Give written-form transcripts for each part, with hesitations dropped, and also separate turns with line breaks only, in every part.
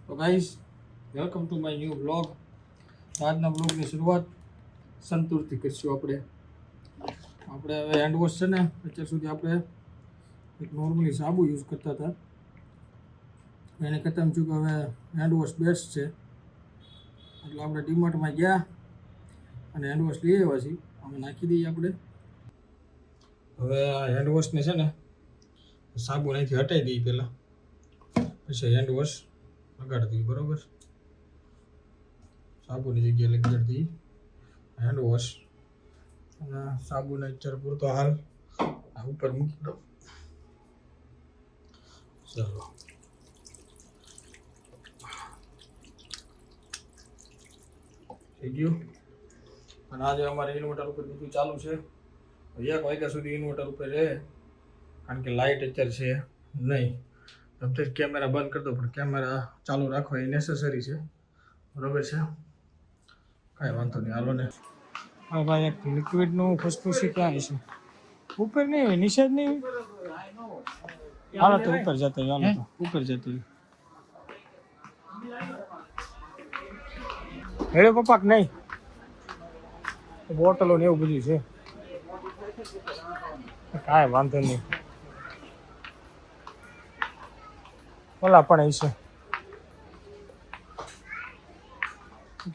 તો guys welcome to my new blog. આજના બ્લોગની શરૂઆત સંતૂરથી કરીશું. આપણે હવે હેન્ડવોશ છે ને, અત્યાર સુધી આપણે એક નોર્મલી સાબુ યુઝ કરતા હતા. એને કરતાં એમ થયું કે હવે હેન્ડવોશ બેસ્ટ છે, એટલે આપણે ડીમાર્ટમાં ગયા અને હેન્ડવોશ લઈ આવ્યા છીએ. અમે નાખી દઈએ આપણે. હવે આ હેન્ડવોશને છે ને સાબુ અહીંથી હટાવી દઈએ પહેલાં, પછી હેન્ડવોશ લગાડી દઈએ. બરાબર, સાબુની જગ્યાએ લગાડી દઈએ હેન્ડવોશ. અને સાબુને અત્યારે પૂરતો હાલ આ ઉપર મૂકી દો. ચાલો, થઈ ગયું. અને આજે અમારે ઇન્વર્ટર ઉપર બધું ચાલુ છે. 1 વાગ્યા સુધી ઇન્વર્ટર ઉપર રહે, કારણ કે લાઇટ અત્યારે છે નહીં. તબ કેમેરા બંધ કરી દો, પણ કેમેરા ચાલુ રાખવા એ નેસેસરી છે. બરાબર છે, કાંઈ વાંધો નહીં, હાલો ને. હા ભાઈ, એક લિક્વિડનું ખુશખુશી ક્યાં છે? ઉપર નહીં હોય, નીચે જ નહીં હોય. હાલો તો ઉપર જતો હોય, હાલો તો ઉપર જતો હોય. હેડે પપ્પા નહીં, બોટલો ને એવું બધું છે. કાંઈ વાંધો નહીં, ઓલા પણ છે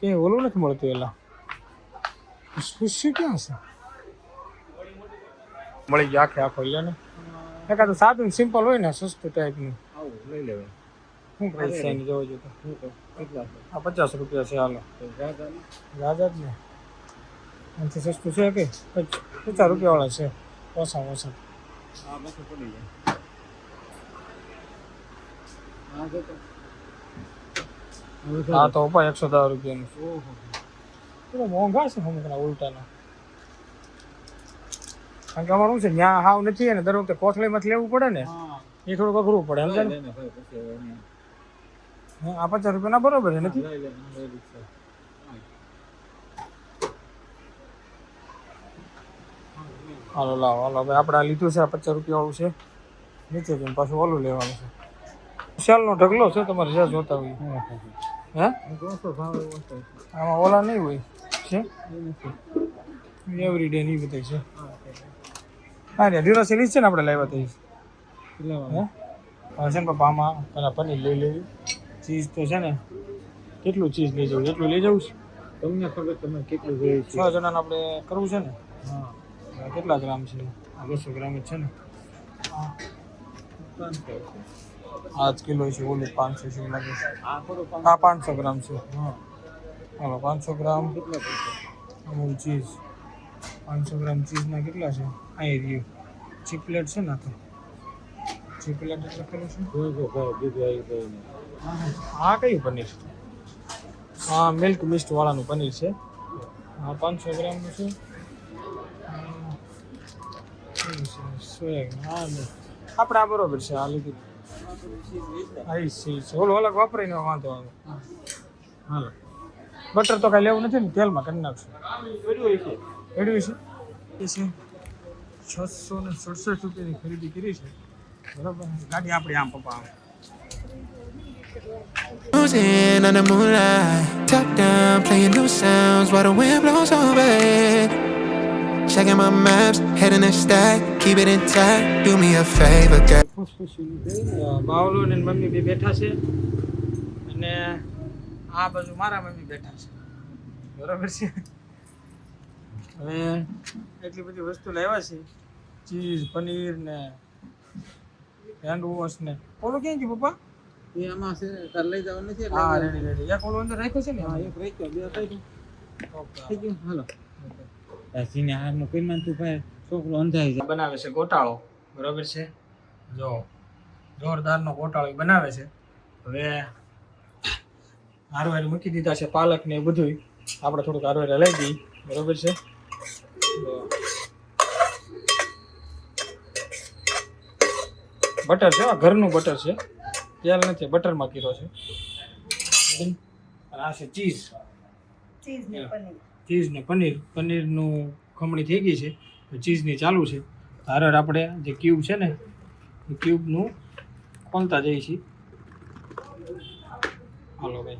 કે ઓલું નથી મળતું. એલા ખુશી ક્યાં છે? મળી ગયા આખો લે ને. એકાદું સાદું સિમ્પલ હોય ને, સસ્તું ટાઈપનું લઈ લેવાય. શું પ્રાઇસ છે એની? જોવો જોઈએ તો આ 50 રૂપિયા છે. હાલો રાજા જ ને, એનાથી સસ્તું છે કે 50 રૂપિયા વાળા છે ઓછા ઓછા. હા તો ઉપર 110 રૂપિયાનું. ઓહો, મોંઘા છે હમણાં ઉલટાના. કારણ કે અમારું છે ત્યાં હાવ નથી ને, દર વખતે કોથળીમાંથી લેવું પડે ને, એ થોડુંક અઘરું પડે. સમજે ને? આ 50 રૂપિયાના બરોબર છે નથી? હાલો લાવો, હાલો ભાઈ, આપણે આ લીધું છે આ 50 રૂપિયા વાળું છે. નીચે જઈને પાછું ઓલું લેવાનું છે. વિશાલનો ઢગલો છે તમારે જ્યાં જોતા હોય. હે આમાં ઓલા નહીં હોય છે? એવરી ડે નહીં બતાવી છે. હા ને, ડ્યુરાસેલ છે ને આપણે લાવ્યા હતા. હે હવે છે ને પપ્પા, આમાં પેલા પનીર લઈ લેવી. ચીઝ તો છે ને, કેટલું ચીઝ લઈ જવું એટલું લઈ જવું છે. તમને ખબર તમે કેટલું જોઈએ? 6 જણાને આપણે કરવું છે ને. હા, કેટલા ગ્રામ છે? 200 ગ્રામ જ છે ને. હા 5 કિલો છે. ઓલું 500 છે લાગે છે. હા 500 ગ્રામ છે. હા હાલો, 500 ગ્રામ અમૂલ ચીઝ. 500 ગ્રામ ચીઝના કેટલા છે? અહીં રહ્યું ચીપલેટ છે ને. તો ચીપલેટ એટલે પેલું છે. હા કયું પનીર? હા મિલ્ક મિસ્ટ વાળાનું પનીર છે. હા 500 ગ્રામનું છે. હા આપણે આ બરોબર છે. આ લીધું. હા એ છે. ઓલું અલગ વાપરીને વાંધો આવે. હાલો, બટર તો કાંઈ લેવું નથી ને, તેલમાં કરી નાખશું. એડ્યું છે એ છે. 667 રૂપિયાની ખરીદી કરી છે. બરાબર, ગાડી આપણી આમ પપ્પા આવે.
Cruising under moonlight, top down, playing new sounds while the wind blows over. Checking my maps, heading to stack, keep it intact. Do me a favor, girl.
બાવલો ને મમ્મી બે બેઠા છે, અને આ બાજુ મારા મમ્મી બેઠા છે. બરાબર છે. હવે એટલી બધી વસ્તુ લાવ્યા છે, ચીઝ, પનીર ને હેન્ડવોશ ને. ઓલું ક્યાં ગયું પપ્પા? એ આમાં છે, તાર લઈ જવાનું નથી. હા રેડી રેડી. એક ઓલું અંદર રાખ્યો છે ને? હા એક રાખ્યો, બે રાખ્યો. થઈ ગયું. હાલો સીને હારનું કોઈ માનતું ભાઈ છોકરો અંધાઈ જાય. બનાવે છે ગોટાળો. બરાબર છે, જો જોરદારનો ગોટાળો બનાવે છે. હવે હારવારે મૂકી દીધા છે પાલક ને એ બધું. આપણે થોડુંક હારવારે લઈ દઈએ. બરાબર છે, બટર છે, ઘરનું બટર છે, તેલ નથી, બટરમાં કીધો છે. આ છે ચીઝ ને પનીર. પનીરનું ખમણી થઈ ગઈ છે, ચીઝની ચાલુ છે. હારવાર આપણે જે ક્યુબ છે ને, એ ક્યુબનું ખોલતા જઈએ છીએ. हेलो भाई।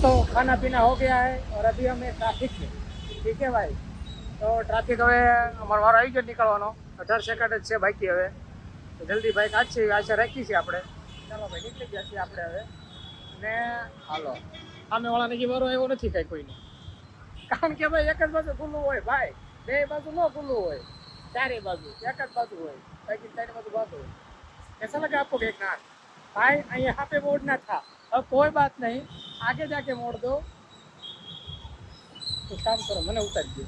तो खाना पीना हो गया है और अभी हमें ट्रैफिक में, ठीक है भाई। तो ट्रैफिक હવે અમારો વારો આવી ગયો નીકળવાનો, 18 સેકન્ડ જ છે બાકી હવે, તો જલ્દી ભાઈ કાઢશે એવી આશા રાખી છે આપણે। ચાલો ભાઈ નીકળી ગયા છીએ આપણે હવે, ને હાલો સામેવાળાને જે વારો એવો નથી કાંઈ કોઈને, કારણ કે ભાઈ એક જ બાજુ ખુલ્લું હોય ભાઈ, બે બાજુ ન ખુલ્લું હોય, ચારે બાજુ એક જ બાજુ હોય, બાકી ચારે બાજુ બંધ હોય। ऐसा लगा आपको देखना भाई, यहाँ पे मोड़ ना था, अब कोई बात नहीं, आगे जाके मोड़ दो। तो काम करो, मैंने उतार दिया।